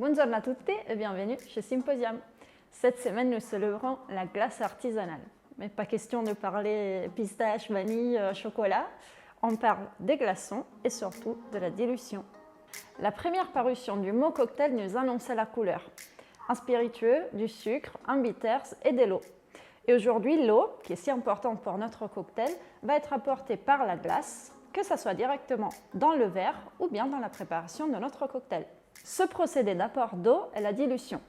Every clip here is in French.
Buongiorno a tutti et bienvenue chez Symposium. Cette semaine, nous célébrons la glace artisanale. Mais pas question de parler pistache, vanille, chocolat. On parle des glaçons et surtout de la dilution. La première parution du mot cocktail nous annonçait la couleur. Un spiritueux, du sucre, un bitters et de l'eau. Et aujourd'hui, l'eau, qui est si importante pour notre cocktail, va être apportée par la glace, que ce soit directement dans le verre ou bien dans la préparation de notre cocktail. Ce procédé d'apport d'eau est la dilution,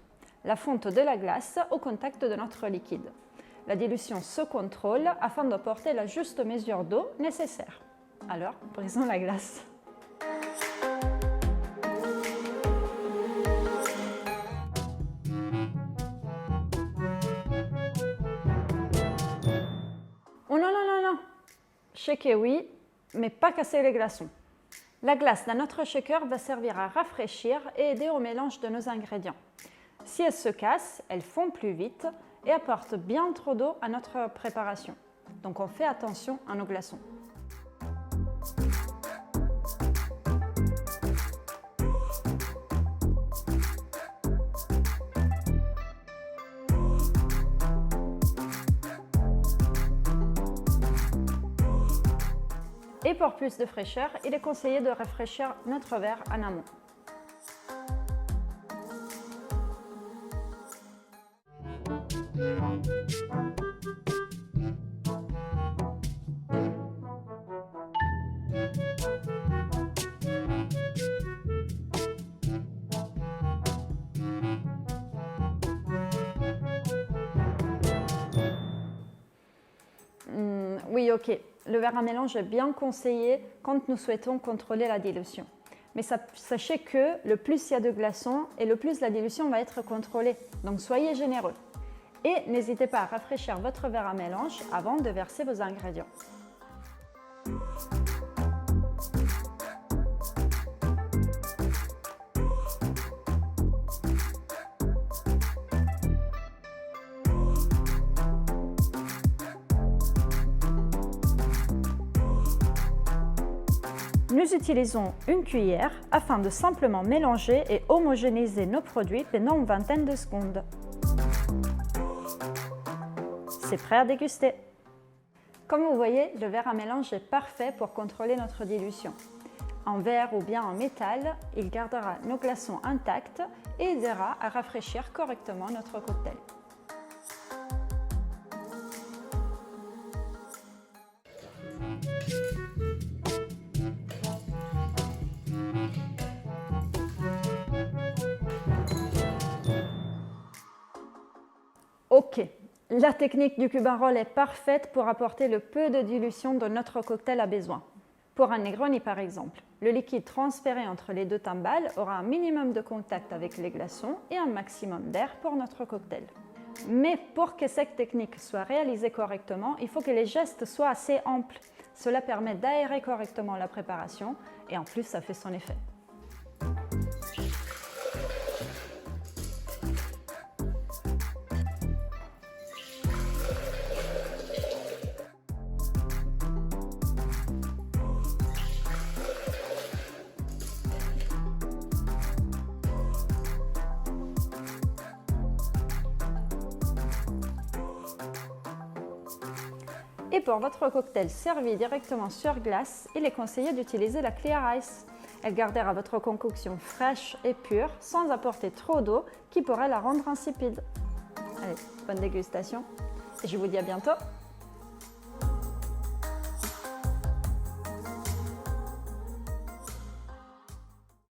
la fonte de la glace au contact de notre liquide. La dilution se contrôle afin d'apporter la juste mesure d'eau nécessaire. Alors, brisons la glace. Oh non, non, non, non! Shaker oui, mais pas casser les glaçons. La glace dans notre shaker va servir à rafraîchir et aider au mélange de nos ingrédients. Si elle se casse, elle fond plus vite et apporte bien trop d'eau à notre préparation. Donc on fait attention à nos glaçons. Et pour plus de fraîcheur, il est conseillé de rafraîchir notre verre en amont. Oui, ok. Le verre à mélange est bien conseillé quand nous souhaitons contrôler la dilution. Mais sachez que le plus il y a de glaçons et le plus la dilution va être contrôlée. Donc soyez généreux. Et n'hésitez pas à rafraîchir votre verre à mélange avant de verser vos ingrédients. Nous utilisons une cuillère afin de simplement mélanger et homogénéiser nos produits pendant une vingtaine de secondes. C'est prêt à déguster. Comme vous voyez, le verre à mélange est parfait pour contrôler notre dilution. En verre ou bien en métal, il gardera nos glaçons intacts et aidera à rafraîchir correctement notre cocktail. Ok, la technique du cube à roll est parfaite pour apporter le peu de dilution dont notre cocktail a besoin. Pour un Negroni par exemple, le liquide transféré entre les deux timbales aura un minimum de contact avec les glaçons et un maximum d'air pour notre cocktail. Mais pour que cette technique soit réalisée correctement, il faut que les gestes soient assez amples. Cela permet d'aérer correctement la préparation et en plus ça fait son effet. Et pour votre cocktail servi directement sur glace, il est conseillé d'utiliser la Clear Ice. Elle gardera votre concoction fraîche et pure sans apporter trop d'eau qui pourrait la rendre insipide. Allez, bonne dégustation et je vous dis à bientôt!